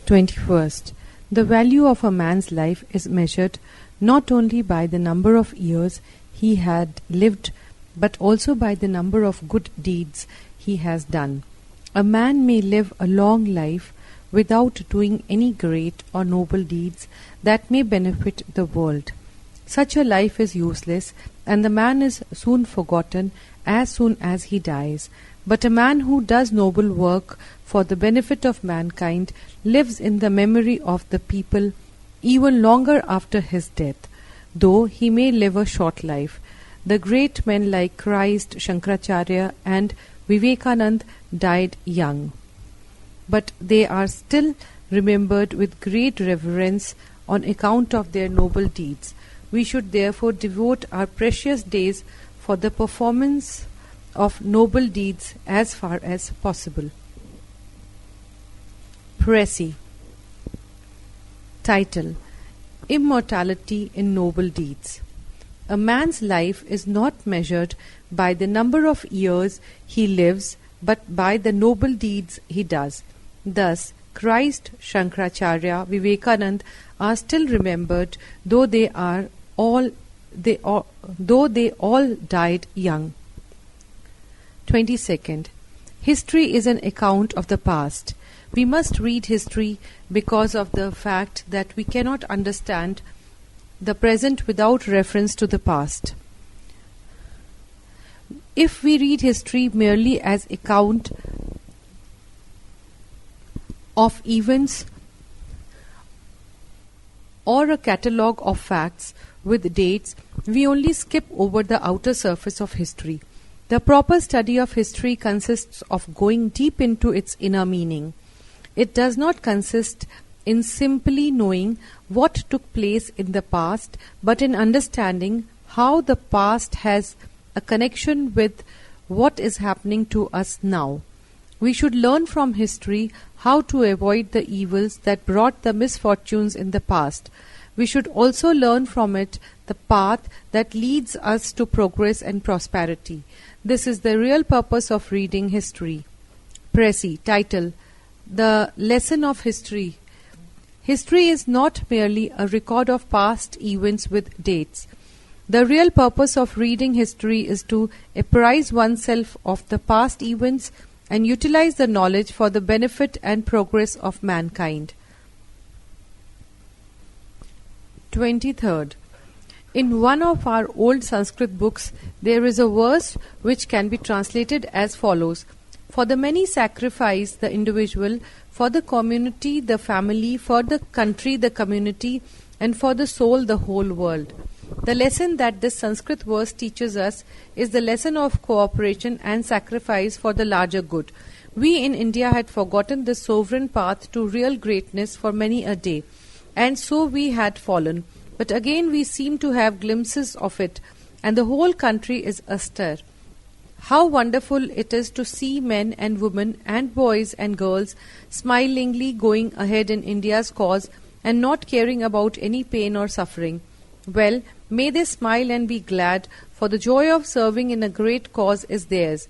21st. The value of a man's life is measured not only by the number of years he had lived, but also by the number of good deeds he has done. A man may live a long life without doing any great or noble deeds that may benefit the world. Such a life is useless, and the man is soon forgotten as soon as he dies. But a man who does noble work for the benefit of mankind lives in the memory of the people even longer after his death, though he may live a short life. The great men like Christ, Shankaracharya and Vivekanand died young, but they are still remembered with great reverence on account of their noble deeds. We should therefore devote our precious days for the performance of noble deeds as far as possible. Précis. Title: Immortality in Noble Deeds. A man's life is not measured by the number of years he lives, but by the noble deeds he does. Thus, Christ, Shankaracharya, Vivekanand are still remembered, though they all died young. 22nd. History is an account of the past. We must read history because of the fact that we cannot understand the present without reference to the past. If we read history merely as account of events or a catalogue of facts with dates, we only skip over the outer surface of history. The proper study of history consists of going deep into its inner meaning. It does not consist in simply knowing what took place in the past, but in understanding how the past has a connection with what is happening to us now. We should learn from history how to avoid the evils that brought the misfortunes in the past. We should also learn from it the path that leads us to progress and prosperity. This is the real purpose of reading history. Précis. Title: The Lesson of History. History is not merely a record of past events with dates. The real purpose of reading history is to apprise oneself of the past events and utilize the knowledge for the benefit and progress of mankind. 23rd. In one of our old Sanskrit books, there is a verse which can be translated as follows: For the many sacrifice the individual, for the community the family, for the country the community, and for the soul the whole world. The lesson that this Sanskrit verse teaches us is the lesson of cooperation and sacrifice for the larger good. We in India had forgotten the sovereign path to real greatness for many a day, and so we had fallen. But again we seem to have glimpses of it, and the whole country is astir. How wonderful it is to see men and women and boys and girls smilingly going ahead in India's cause and not caring about any pain or suffering. Well, may they smile and be glad, for the joy of serving in a great cause is theirs.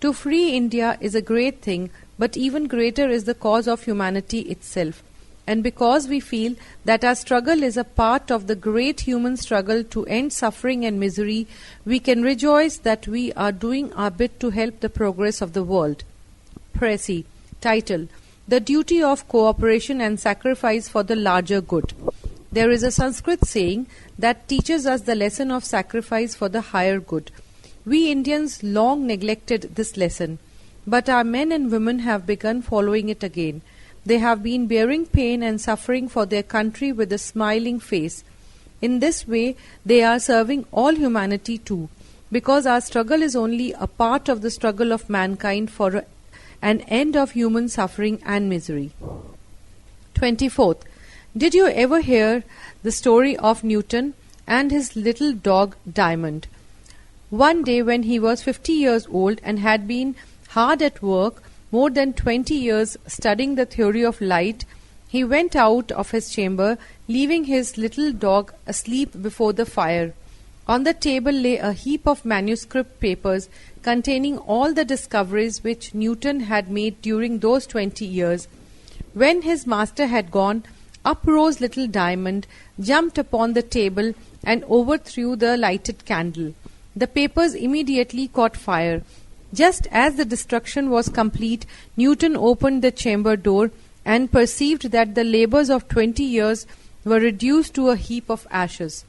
To free India is a great thing, but even greater is the cause of humanity itself. And because we feel that our struggle is a part of the great human struggle to end suffering and misery, we can rejoice that we are doing our bit to help the progress of the world. Précis. Title: The Duty of Cooperation and Sacrifice for the Larger Good. There is a Sanskrit saying that teaches us the lesson of sacrifice for the higher good. We Indians long neglected this lesson, but our men and women have begun following it again. They have been bearing pain and suffering for their country with a smiling face. In this way, they are serving all humanity too, because our struggle is only a part of the struggle of mankind for an end of human suffering and misery. 24th. Did you ever hear the story of Newton and his little dog Diamond? One day when he was 50 years old and had been hard at work, more than 20 years studying the theory of light, he went out of his chamber, leaving his little dog asleep before the fire. On the table lay a heap of manuscript papers containing all the discoveries which Newton had made during those 20 years. When his master had gone, up rose Little Diamond, jumped upon the table, and overthrew the lighted candle. The papers immediately caught fire. Just as the destruction was complete, Newton opened the chamber door and perceived that the labours of 20 years were reduced to a heap of ashes.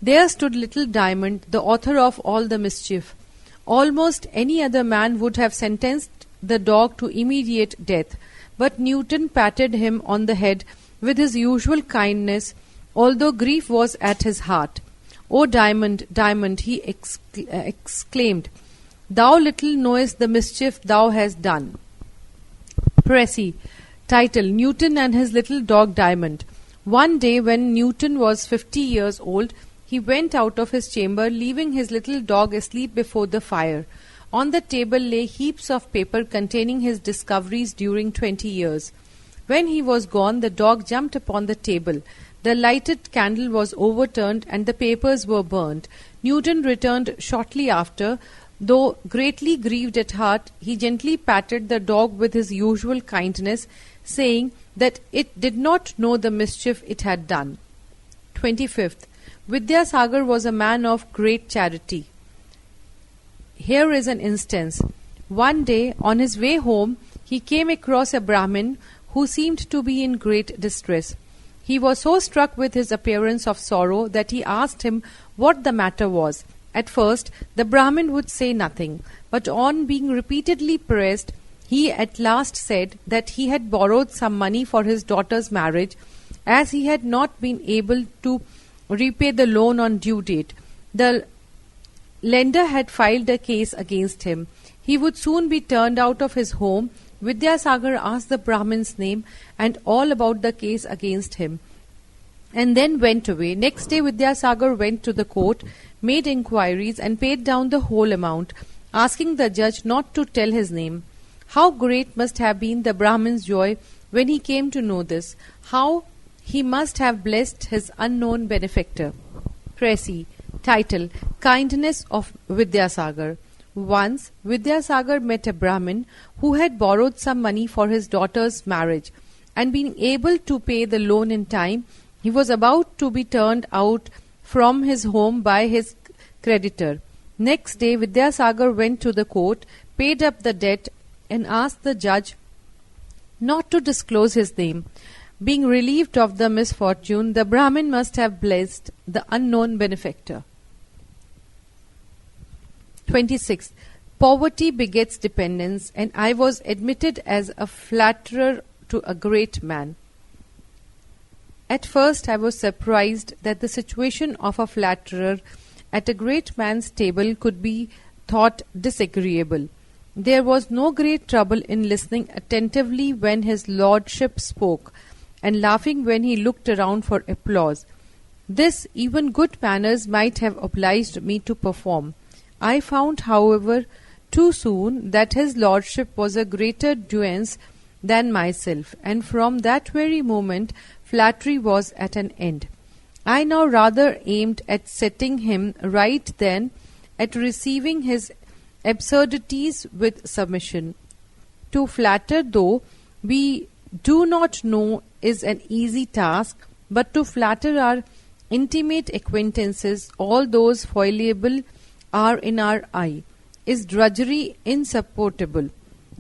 There stood Little Diamond, the author of all the mischief. Almost any other man would have sentenced the dog to immediate death, but Newton patted him on the head with his usual kindness, although grief was at his heart. "O Diamond, Diamond," he exclaimed, "thou little knowest the mischief thou hast done." Précis. Title: Newton and his little dog Diamond. One day when Newton was 50 years old, he went out of his chamber, leaving his little dog asleep before the fire. On the table lay heaps of paper containing his discoveries during 20 years. When he was gone, the dog jumped upon the table. The lighted candle was overturned and the papers were burnt. Newton returned shortly after. Though greatly grieved at heart, he gently patted the dog with his usual kindness, saying that it did not know the mischief it had done. 25th. Vidyasagar was a man of great charity. Here is an instance. One day, on his way home, he came across a Brahmin who seemed to be in great distress. He was so struck with his appearance of sorrow that he asked him what the matter was. At first, the Brahmin would say nothing, but on being repeatedly pressed, he at last said that he had borrowed some money for his daughter's marriage, as he had not been able to repay the loan on due date. The lender had filed a case against him. He would soon be turned out of his home. Vidyasagar asked the Brahmin's name and all about the case against him, and then went away. Next day Vidyasagar went to the court, made inquiries, and paid down the whole amount, asking the judge not to tell his name. How great must have been the Brahmin's joy when he came to know this! How he must have blessed his unknown benefactor. Précis. Title: Kindness of Vidyasagar. Once Vidyasagar met a Brahmin who had borrowed some money for his daughter's marriage, and being able to pay the loan in time, he was about to be turned out from his home by his creditor. Next day Vidyasagar went to the court, paid up the debt, and asked the judge not to disclose his name. Being relieved of the misfortune, the Brahmin must have blessed the unknown benefactor. 26. Poverty begets dependence, and I was admitted as a flatterer to a great man. At first I was surprised that the situation of a flatterer at a great man's table could be thought disagreeable. There was no great trouble in listening attentively when his lordship spoke, and laughing when he looked around for applause. This even good manners might have obliged me to perform. I found, however, too soon that his lordship was a greater duenna than myself, and from that very moment flattery was at an end. I now rather aimed at setting him right than at receiving his absurdities with submission. To flatter, though we do not know, is an easy task, but to flatter our intimate acquaintances, all those foible are in our eye, is drudgery insupportable.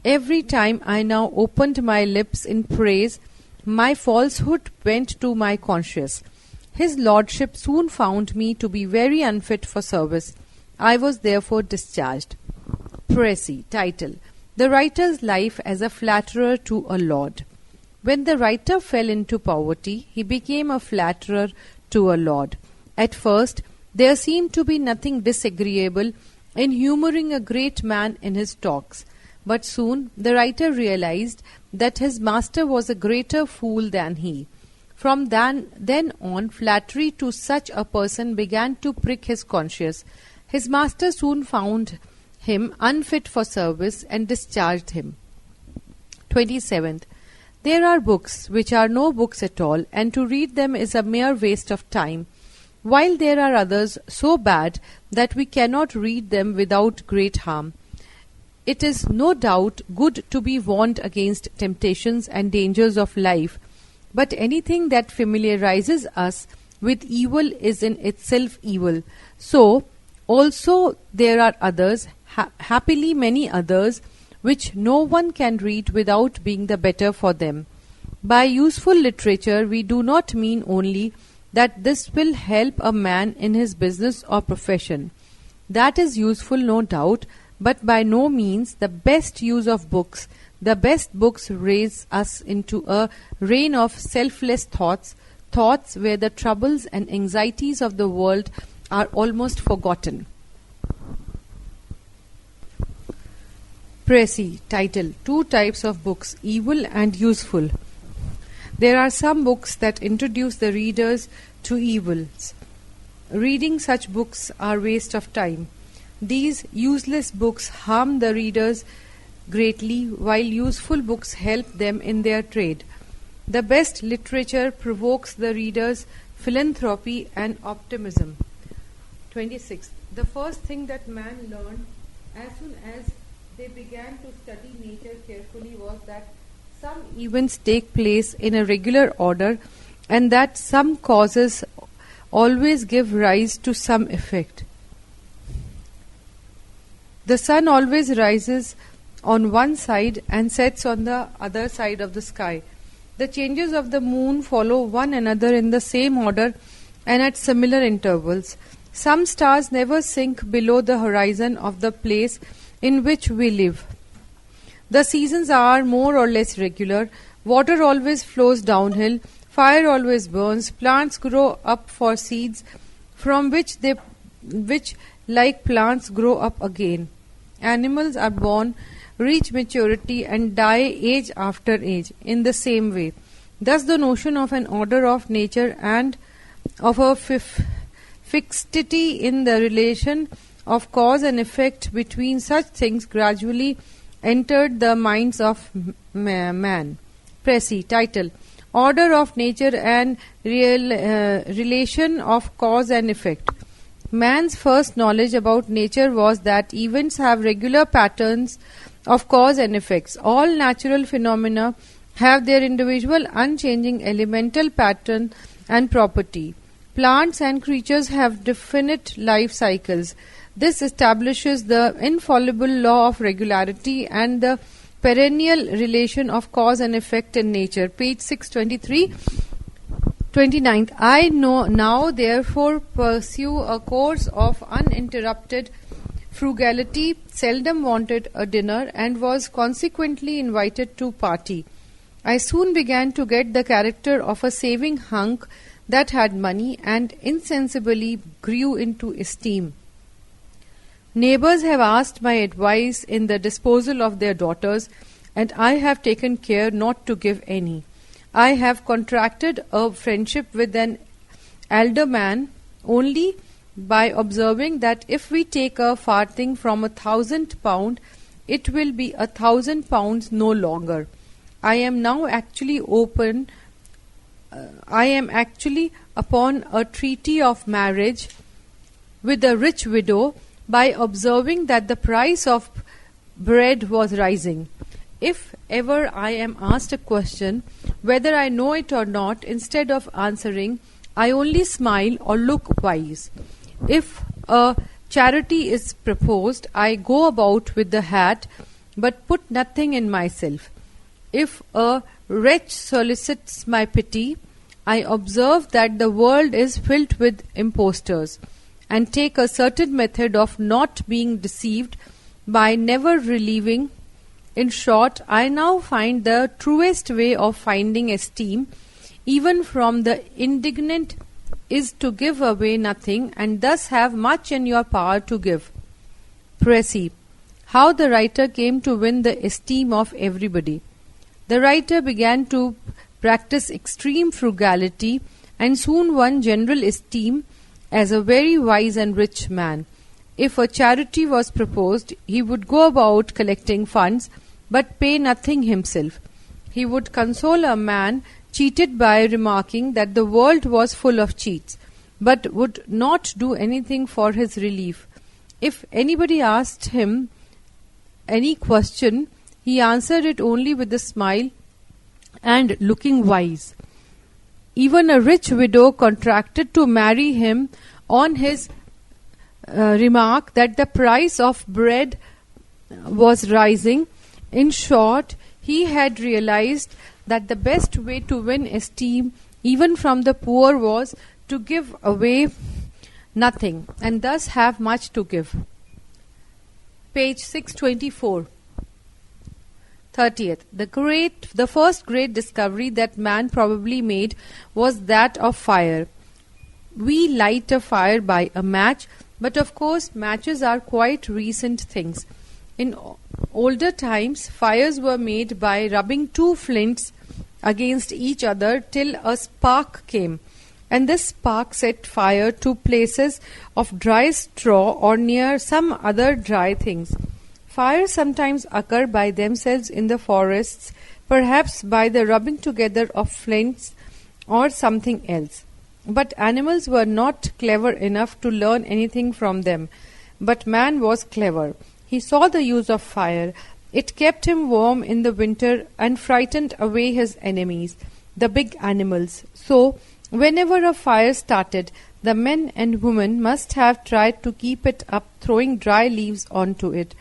Every time I now opened my lips in praise, my falsehood went to my conscience. His lordship soon found me to be very unfit for service. I was therefore discharged. Précis. Title: The Writer's Life as a Flatterer to a Lord. When the writer fell into poverty, he became a flatterer to a lord. At first, there seemed to be nothing disagreeable in humouring a great man in his talks, but soon the writer realized that his master was a greater fool than he. From then on, flattery to such a person began to prick his conscience. His master soon found him unfit for service and discharged him. 27th. There are books which are no books at all, and to read them is a mere waste of time, while there are others so bad that we cannot read them without great harm. It is no doubt good to be warned against temptations and dangers of life, but anything that familiarizes us with evil is in itself evil. So, also there are others, happily many others, which no one can read without being the better for them. By useful literature, we do not mean only that this will help a man in his business or profession. That is useful, no doubt, but by no means the best use of books. The best books raise us into a reign of selfless thoughts, thoughts where the troubles and anxieties of the world are almost forgotten. Précis. Title: Two types of books, evil and useful. There are some books that introduce the readers to evils. Reading such books are waste of time. These useless books harm the readers greatly, while useful books help them in their trade. The best literature provokes the readers' philanthropy and optimism. 26. The first thing that man learned as soon as they began to study nature carefully was that some events take place in a regular order, and that some causes always give rise to some effect. The sun always rises on one side and sets on the other side of the sky. The changes of the moon follow one another in the same order and at similar intervals. Some stars never sink below the horizon of the place in which we live. The seasons are more or less regular. Water always flows downhill. Fire always burns. Plants grow up for seeds, from which like plants grow up again. Animals are born, reach maturity, and die age after age in the same way. Thus the notion of an order of nature and of a fixity in the relation of cause and effect between such things gradually entered the minds of man. Précis. Title: Order of nature and relation of cause and effect. Man's first knowledge about nature was that events have regular patterns of cause and effects. All natural phenomena have their individual unchanging elemental pattern and property. Plants and creatures have definite life cycles. This establishes the infallible law of regularity and the perennial relation of cause and effect in nature. Page 623. 29th. I now therefore pursue a course of uninterrupted frugality, seldom wanted a dinner, and was consequently invited to party. I soon began to get the character of a saving hunk that had money, and insensibly grew into esteem. Neighbors have asked my advice in the disposal of their daughters, and I have taken care not to give any. I have contracted a friendship with an elder man only by observing that if we take a farthing from £1,000, it will be £1,000 no longer. I am now actually upon a treaty of marriage with a rich widow by observing that the price of bread was rising. If ever I am asked a question, whether I know it or not, instead of answering, I only smile or look wise. If a charity is proposed, I go about with the hat, but put nothing in myself. If a wretch solicits my pity, I observe that the world is filled with impostors, and take a certain method of not being deceived by never relieving. In short, I now find the truest way of finding esteem, even from the indignant, is to give away nothing, and thus have much in your power to give. Précis. How the writer came to win the esteem of everybody. The writer began to practice extreme frugality, and soon won general esteem as a very wise and rich man. If a charity was proposed, he would go about collecting funds, but pay nothing himself. He would console a man cheated by remarking that the world was full of cheats, but would not do anything for his relief. If anybody asked him any question, he answered it only with a smile and looking wise. Even a rich widow contracted to marry him on his remark that the price of bread was rising. In short, he had realized that the best way to win esteem even from the poor was to give away nothing and thus have much to give. Page 624. 30th. The first great discovery that man probably made was that of fire. We light a fire by a match, but of course matches are quite recent things. In older times, fires were made by rubbing two flints against each other till a spark came, and this spark set fire to places of dry straw or near some other dry things. Fires sometimes occur by themselves in the forests, perhaps by the rubbing together of flints or something else. But animals were not clever enough to learn anything from them. But man was clever. He saw the use of fire. It kept him warm in the winter and frightened away his enemies, the big animals. So, whenever a fire started, the men and women must have tried to keep it up, throwing dry leaves onto it.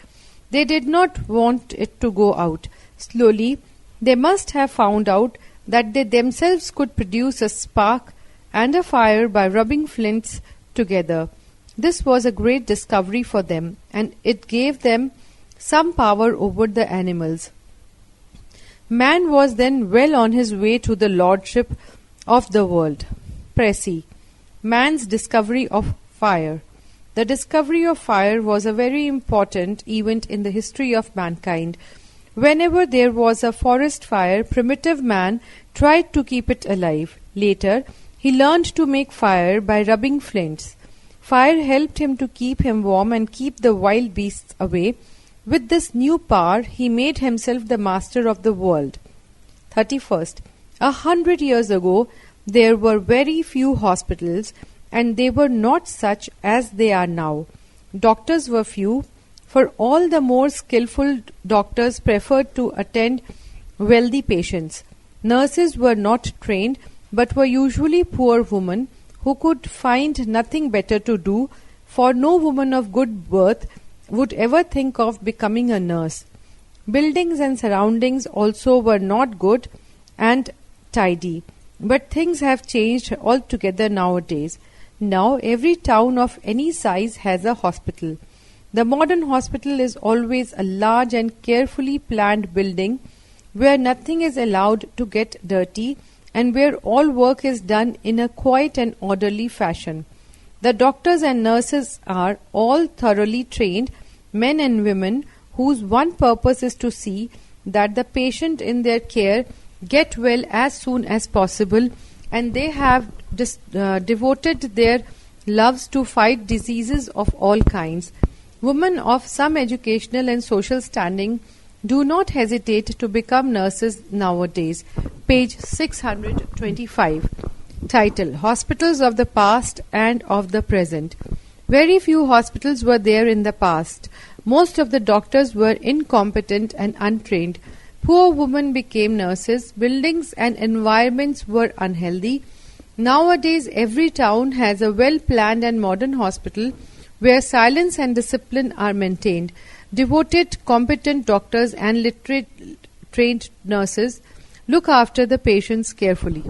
They did not want it to go out. Slowly, they must have found out that they themselves could produce a spark and a fire by rubbing flints together. This was a great discovery for them, and it gave them some power over the animals. Man was then well on his way to the lordship of the world. Précis. Man's discovery of fire. The discovery of fire was a very important event in the history of mankind. Whenever there was a forest fire, primitive man tried to keep it alive. Later, he learned to make fire by rubbing flints. Fire helped him to keep him warm and keep the wild beasts away. With this new power, he made himself the master of the world. 31st. 100 years ago, there were very few hospitals, and they were not such as they are now. Doctors were few, for all the more skillful doctors preferred to attend wealthy patients. Nurses were not trained, but were usually poor women who could find nothing better to do, for no woman of good birth would ever think of becoming a nurse. Buildings and surroundings also were not good and tidy, but things have changed altogether nowadays. Now every town of any size has a hospital. The modern hospital is always a large and carefully planned building where nothing is allowed to get dirty and where all work is done in a quiet and orderly fashion. The doctors and nurses are all thoroughly trained men and women whose one purpose is to see that the patient in their care get well as soon as possible, and they have devoted their loves to fight diseases of all kinds. Women of some educational and social standing do not hesitate to become nurses nowadays. Page 625. Title: Hospitals of the Past and of the Present. Very few hospitals were there in the past. Most of the doctors were incompetent and untrained. Poor women became nurses. Buildings and environments were unhealthy. Nowadays, every town has a well-planned and modern hospital where silence and discipline are maintained. Devoted, competent doctors and literate trained nurses look after the patients carefully.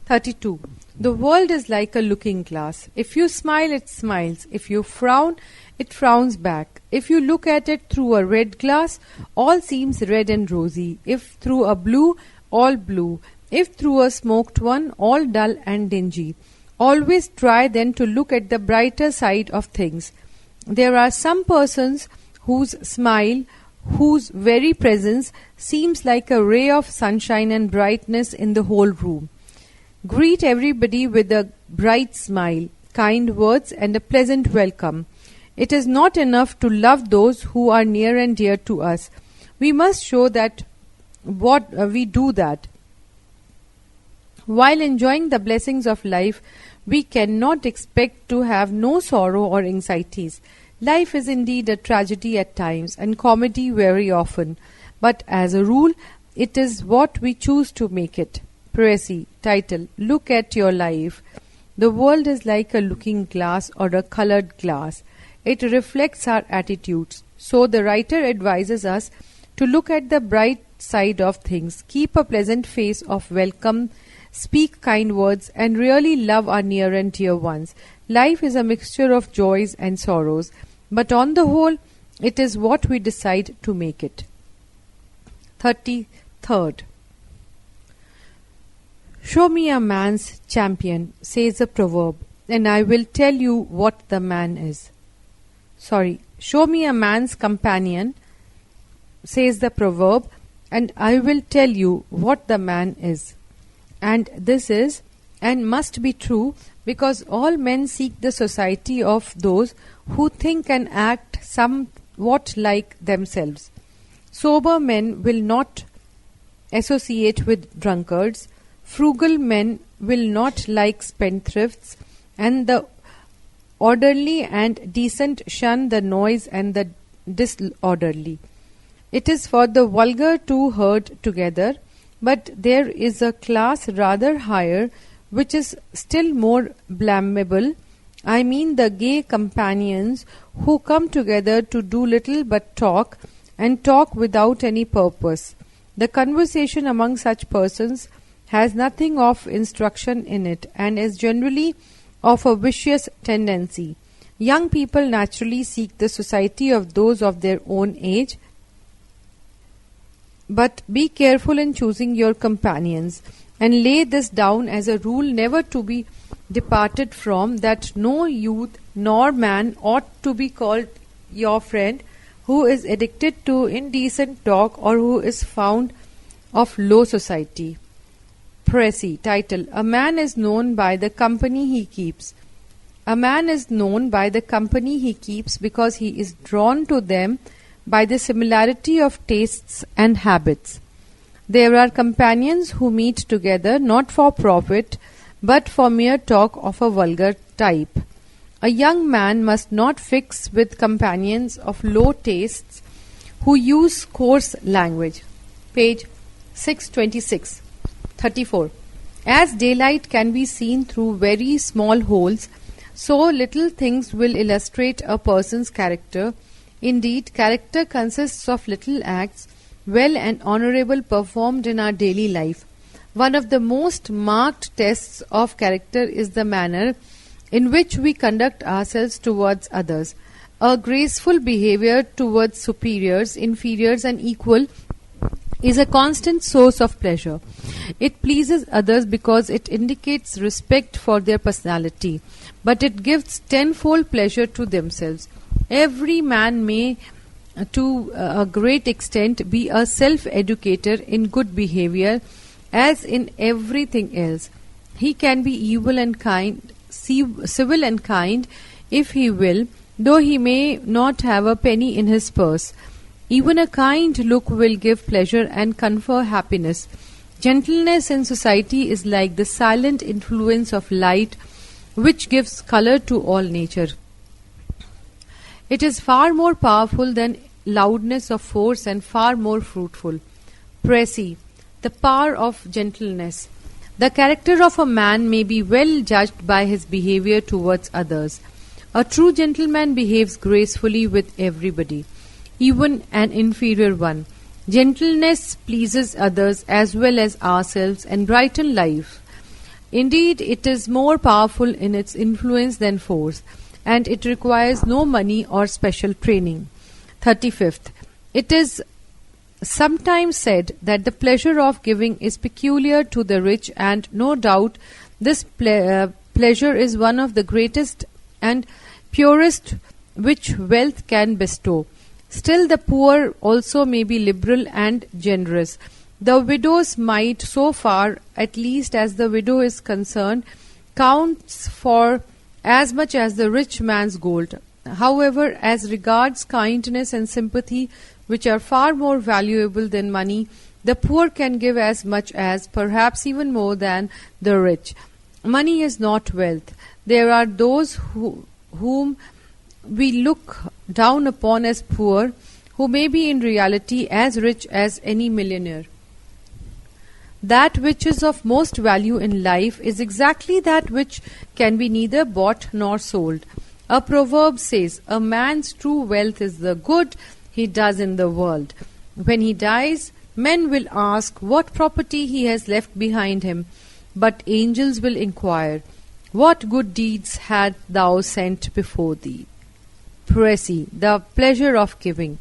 32. The world is like a looking glass. If you smile, it smiles. If you frown, it frowns back. If you look at it through a red glass, all seems red and rosy. If through a blue, all blue. If through a smoked one, all dull and dingy. Always try then to look at the brighter side of things. There are some persons whose smile, whose very presence seems like a ray of sunshine and brightness in the whole room. Greet everybody with a bright smile, kind words and a pleasant welcome. It is not enough to love those who are near and dear to us. We must show that we do that. While enjoying the blessings of life, we cannot expect to have no sorrow or anxieties. Life is indeed a tragedy at times and comedy very often, but as a rule, it is what we choose to make it. Précis. Title: Look at your life. The world is like a looking glass or a colored glass. It reflects our attitudes. So the writer advises us to look at the bright side of things, keep a pleasant face of welcome, speak kind words, and really love our near and dear ones. Life is a mixture of joys and sorrows, but on the whole, it is what we decide to make it. 33rd. Show me a man's champion, says a proverb, and I will tell you what the man is. Show me a man's companion, says the proverb, and I will tell you what the man is. And this is and must be true, because all men seek the society of those who think and act somewhat like themselves. Sober men will not associate with drunkards, frugal men will not like spendthrifts, and the orderly and decent shun the noise and the disorderly. It is for the vulgar to herd together, but there is a class rather higher which is still more blamable. I mean the gay companions who come together to do little but talk, and talk without any purpose. The conversation among such persons has nothing of instruction in it, and is generally of a vicious tendency. Young people naturally seek the society of those of their own age, but be careful in choosing your companions, and lay this down as a rule never to be departed from, that no youth nor man ought to be called your friend who is addicted to indecent talk or who is found of low society. Précis. Title: A man is known by the company he keeps. A man is known by the company he keeps because he is drawn to them by the similarity of tastes and habits. There are companions who meet together not for profit, but for mere talk of a vulgar type. A young man must not fix with companions of low tastes who use coarse language. Page 626. 34. As daylight can be seen through very small holes, so little things will illustrate a person's character. Indeed, character consists of little acts, well and honorable, performed in our daily life. One of the most marked tests of character is the manner in which we conduct ourselves towards others. A graceful behavior towards superiors, inferiors, and equal is a constant source of pleasure. It pleases others because it indicates respect for their personality, but it gives tenfold pleasure to themselves. Every man may, to a great extent, be a self-educator in good behavior, as in everything else. He can be evil and kind, civil and kind, if he will, though he may not have a penny in his purse. Even a kind look will give pleasure and confer happiness. Gentleness in society is like the silent influence of light, which gives color to all nature. It is far more powerful than loudness of force and far more fruitful. Précis. The power of gentleness. The character of a man may be well judged by his behavior towards others. A true gentleman behaves gracefully with everybody, even an inferior one. Gentleness pleases others as well as ourselves and brightens life. Indeed, it is more powerful in its influence than force, and it requires no money or special training. 35th. It is sometimes said that the pleasure of giving is peculiar to the rich, and no doubt this pleasure is one of the greatest and purest which wealth can bestow. Still, the poor also may be liberal and generous. The widow's mite, so far at least as the widow is concerned, counts for as much as the rich man's gold. However, as regards kindness and sympathy, which are far more valuable than money, the poor can give as much as, perhaps even more than, the rich. Money is not wealth. There are those whom we look down upon as poor, who may be in reality as rich as any millionaire. That which is of most value in life is exactly that which can be neither bought nor sold. A proverb says, "A man's true wealth is the good he does in the world." When he dies, men will ask what property he has left behind him, but angels will inquire, "What good deeds had thou sent before thee?" Preci, the pleasure of giving.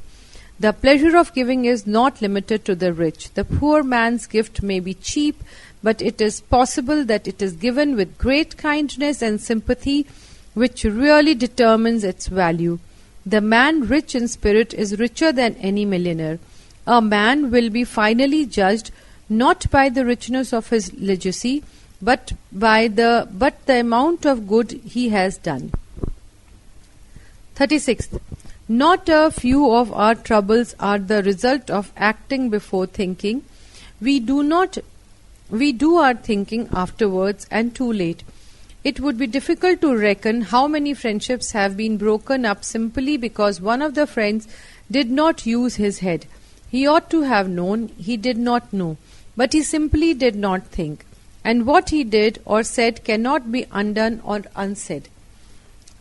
The pleasure of giving is not limited to the rich. The poor man's gift may be cheap, but it is possible that it is given with great kindness and sympathy, which really determines its value. The man rich in spirit is richer than any millionaire. A man will be finally judged not by the richness of his legacy, but the amount of good he has done. 36th. Not a few of our troubles are the result of acting before thinking. We do our thinking afterwards and too late. It would be difficult to reckon how many friendships have been broken up simply because one of the friends did not use his head. He ought to have known, he did not know, but he simply did not think. And what he did or said cannot be undone or unsaid.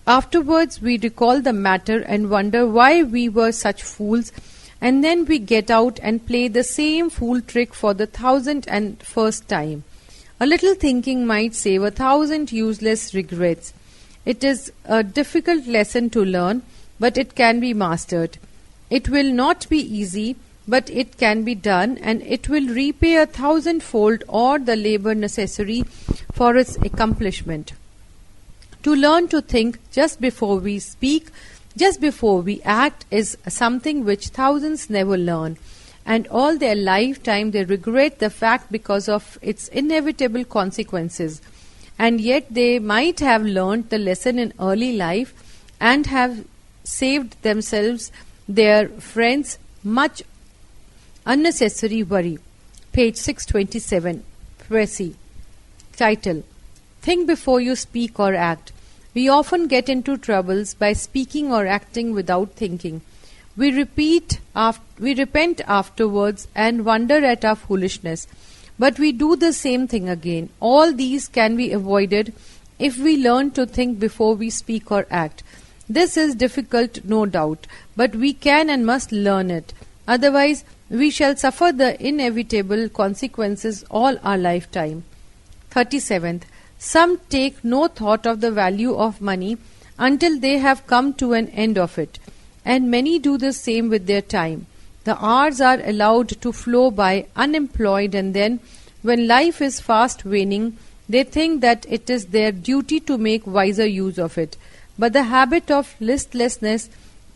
Afterwards we recall the matter and wonder why we were such fools, and then we get out and play the same fool trick for the 1,001st time. A little thinking might save 1,000 useless regrets. It is a difficult lesson to learn, but it can be mastered. It will not be easy, but it can be done, and it will repay 1,000-fold all the labor necessary for its accomplishment. To learn to think just before we speak, just before we act, is something which thousands never learn, and all their lifetime they regret the fact because of its inevitable consequences. And yet they might have learned the lesson in early life and have saved themselves, their friends, much unnecessary worry. Page 627. Preci. Title: Think before you speak or act. We often get into troubles by speaking or acting without thinking. We repent afterwards and wonder at our foolishness. But we do the same thing again. All these can be avoided if we learn to think before we speak or act. This is difficult, no doubt, but we can and must learn it. Otherwise, we shall suffer the inevitable consequences all our lifetime. 37th. Some take no thought of the value of money until they have come to an end of it, and many do the same with their time. The hours are allowed to flow by unemployed, and then, when life is fast waning, they think that it is their duty to make wiser use of it. But the habit of listlessness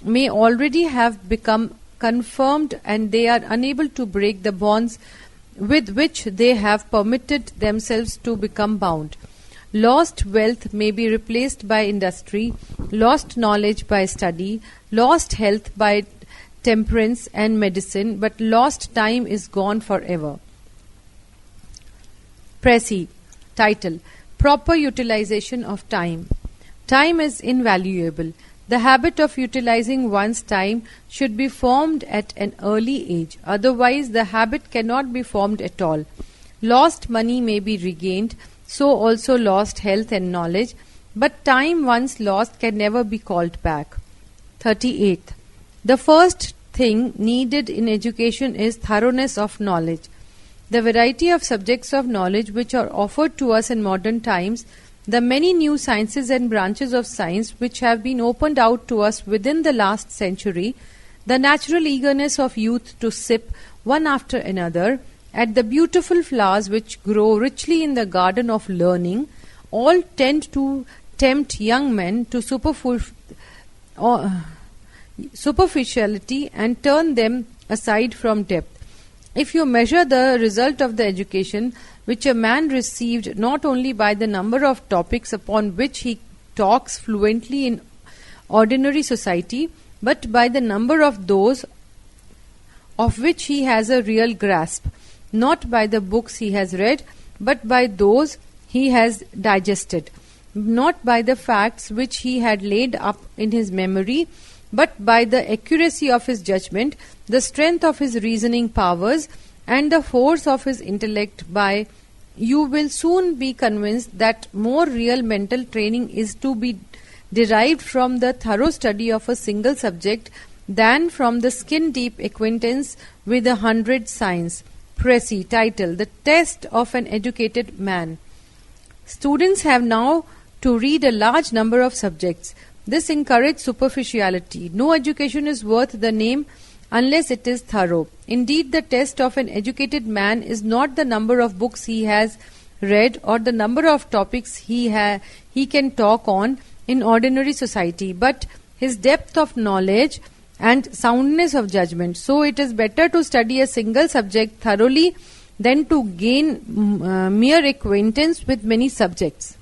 may already have become confirmed, and they are unable to break the bonds with which they have permitted themselves to become bound. Lost wealth may be replaced by industry, lost knowledge by study, lost health by temperance and medicine, but lost time is gone forever. Preci. Title: Proper utilization of time. Time is invaluable. The habit of utilizing one's time should be formed at an early age. Otherwise, the habit cannot be formed at all. Lost money may be regained, so also lost health and knowledge, but time once lost can never be called back. 38th. The first thing needed in education is thoroughness of knowledge. The variety of subjects of knowledge which are offered to us in modern times, the many new sciences and branches of science which have been opened out to us within the last century, the natural eagerness of youth to sip, one after another, at the beautiful flowers which grow richly in the garden of learning, all tend to tempt young men to superficiality and turn them aside from depth. If you measure the result of the education which a man received not only by the number of topics upon which he talks fluently in ordinary society, but by the number of those of which he has a real grasp, not by the books he has read, but by those he has digested, not by the facts which he had laid up in his memory, but by the accuracy of his judgment, the strength of his reasoning powers, and the force of his intellect. You will soon be convinced that more real mental training is to be derived from the thorough study of a single subject than from the skin-deep acquaintance with 100 signs. Précis title: The Test of an Educated Man. Students have now to read a large number of subjects. This encourages superficiality. No education is worth the name unless it is thorough. Indeed, the test of an educated man is not the number of books he has read or the number of topics he can talk on in ordinary society, but his depth of knowledge and soundness of judgment. So it is better to study a single subject thoroughly than to gain mere acquaintance with many subjects.